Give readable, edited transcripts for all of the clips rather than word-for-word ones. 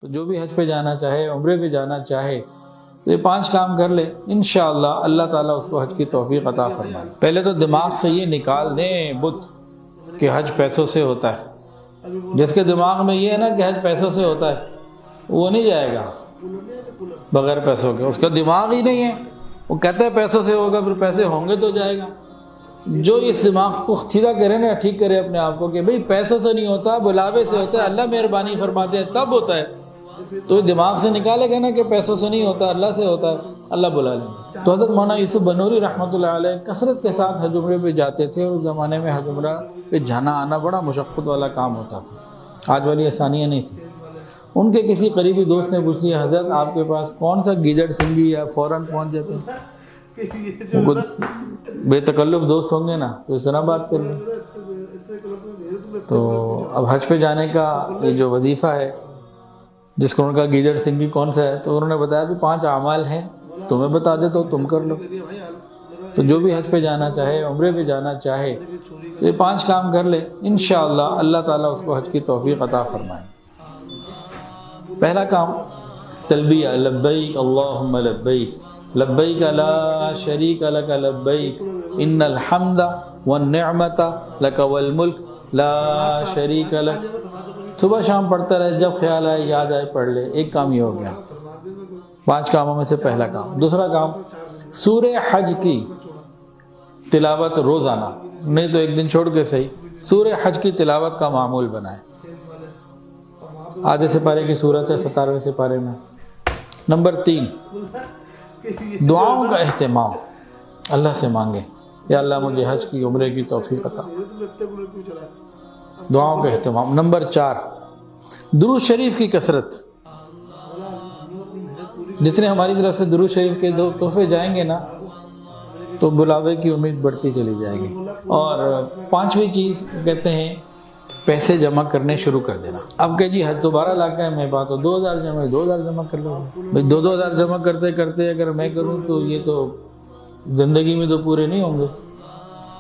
تو جو بھی حج پہ جانا چاہے، عمرے پہ جانا چاہے تو یہ 5 کام کر لے، انشاءاللہ اللہ تعالیٰ اس کو حج کی توفیق عطا فرمائے۔ پہلے تو دماغ سے یہ نکال دیں بت کہ حج پیسوں سے ہوتا ہے۔ جس کے دماغ میں یہ ہے نا کہ حج پیسوں سے ہوتا ہے وہ نہیں جائے گا بغیر پیسوں کے، اس کا دماغ ہی نہیں ہے، وہ کہتا ہے پیسوں سے ہوگا، پھر پیسے ہوں گے تو جائے گا۔ جو اس دماغ کو سیدھا کرے نا، ٹھیک کرے اپنے آپ کو کہ بھئی پیسوں سے نہیں ہوتا، بلاوے سے ہوتا ہے، اللہ مہربانی فرماتے ہیں تب ہوتا ہے۔ تو دماغ سے نکالے گا نا کہ پیسوں سے نہیں ہوتا، اللہ سے ہوتا ہے، اللہ بلا لیں گے۔ تو حضرت مولانا یوسف بنوری رحمۃ اللہ علیہ کثرت کے ساتھ حج عمرے پہ جاتے تھے، اور اس زمانے میں حج عمرہ پہ جانا آنا بڑا مشقت والا کام ہوتا تھا، آج والی آسانیاں نہیں تھیں۔ ان کے کسی قریبی دوست نے پوچھ لیا، حضرت آپ کے پاس کون سا گیدڑ سنگھی ہے، فوراً پہنچ جاتے ہیں۔ وہ بے تکلف دوست ہوں گے نا تو اس طرح بات کر لیں۔ تو اب حج پہ جانے کا یہ جو وظیفہ ہے، جس کو ان کا گیدڑ سنگھی کون سا ہے، تو انہوں نے بتایا کہ 5 اعمال ہیں، تمہیں بتا دیتا ہوں، تم کر لو۔ تو جو بھی حج پہ جانا چاہے، عمرے پہ جانا چاہے تو یہ 5 کام کر لے، انشاءاللہ اللہ تعالیٰ اس کو حج کی توفیق عطا فرمائے۔ پہلا کام تلبیہ، لبیک اللہم لبیک، لبیک لا شریک لک لبیک ان الحمد والنعمت لک والملک لا شریک لک۔ صبح شام پڑھتا رہے، جب خیال آئے یاد آئے پڑھ لے، ایک کام یہ ہو گیا۔ 5 کاموں میں سے پہلا کام۔ دوسرا کام، سورہ حج کی تلاوت روزانہ، نہیں تو ایک دن چھوڑ کے صحیح، سورہ حج کی تلاوت کا معمول بنائے۔ آدھے سپارے کی صورت ہے 17ویں سپارے میں۔ نمبر 3، دعاؤں کا اہتمام، اللہ سے مانگیں یا اللہ مجھے حج کی عمرے کی توفیق عطا۔ دعاؤں کا اہتمام۔ نمبر 4، درود شریف کی کثرت۔ جتنے ہماری طرف سے درود شریف کے تحفے جائیں گے نا تو بلاوے کی امید بڑھتی چلی جائے گی۔ اور 5ویں چیز کہتے ہیں پیسے جمع کرنے شروع کر دینا۔ اب کہ جی حج تو 12 لاکھ کا ہے، میں بات ہو 2000 جمع کر لو۔ بھائی 2000 جمع کرتے کرتے اگر میں کروں تو یہ تو زندگی میں تو پورے نہیں ہوں گے۔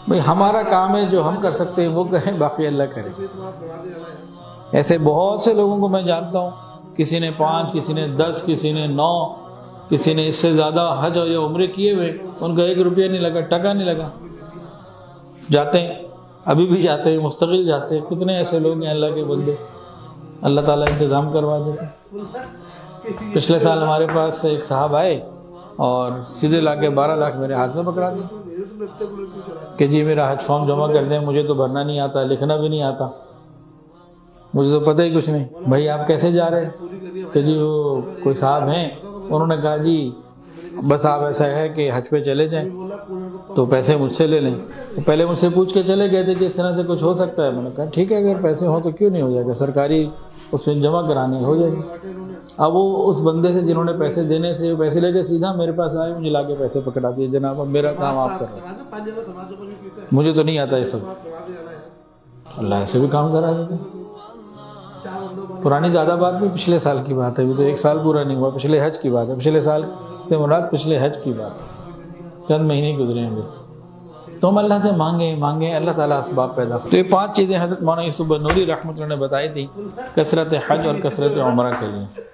بھائی ہمارا کام ہے جو ہم کر سکتے ہیں وہ کریں، باقی اللہ کرے۔ ایسے بہت سے لوگوں کو میں جانتا ہوں، کسی نے 5، کسی نے 10، کسی نے 9، کسی نے اس سے زیادہ حج یا عمرے کیے ہوئے، ان کا 1 روپیہ نہیں لگا، ٹکا نہیں لگا۔ جاتے ہیں، ابھی بھی جاتے ہیں، مستقل جاتے ہیں۔ کتنے ایسے لوگ ہیں اللہ کے بندے، اللہ تعالیٰ انتظام کروا دیتے ہیں۔ پچھلے سال ہمارے پاس ایک صاحب آئے اور سیدھے لا کے 12 لاکھ میرے ہاتھ میں پکڑا دی کہ جی میرا حج فارم جمع کر دیں، مجھے تو بھرنا نہیں آتا، لکھنا بھی نہیں آتا، مجھے تو پتہ ہی کچھ نہیں۔ بھائی آپ کیسے جا رہے ہیں؟ کہ جی وہ کوئی صاحب ہیں، انہوں نے کہا جی بس آپ ایسا ہے کہ حج پہ چلے جائیں تو پیسے مجھ سے لے لیں۔ وہ پہلے مجھ سے پوچھ کے چلے گئے تھے کہ اس طرح سے کچھ ہو سکتا ہے۔ میں نے کہا ٹھیک ہے، اگر پیسے ہوں تو کیوں نہیں ہو جائے گا، سرکاری اس میں جمع کرانی ہو جائے گی۔ اب وہ اس بندے سے جنہوں نے پیسے دینے تھے، وہ پیسے لے کے سیدھا میرے پاس آئے، مجھے لا کے پیسے پکڑا دیے، جناب اب میرا کام آپ کر رہے ہیں، مجھے تو نہیں آتا یہ سب۔ اللہ ایسے بھی کام کرا دیتے ہیں۔ پرانی زیادہ بات نہیں، پچھلے سال کی بات ہے، ابھی تو 1 سال پورا نہیں ہوا، پچھلے حج کی بات ہے، پچھلے سال سے مراد پچھلے حج کی بات ہے، چند مہینے گزرے ہیں۔ تو ہم اللہ سے مانگیں، اللہ تعالیٰ اسباب پیدا کرے۔ تو یہ 5 چیزیں حضرت مولانا یوسف بنوری رحمۃ اللہ نے بتائی تھیں کثرت حج اور کثرت عمرہ کے لیے۔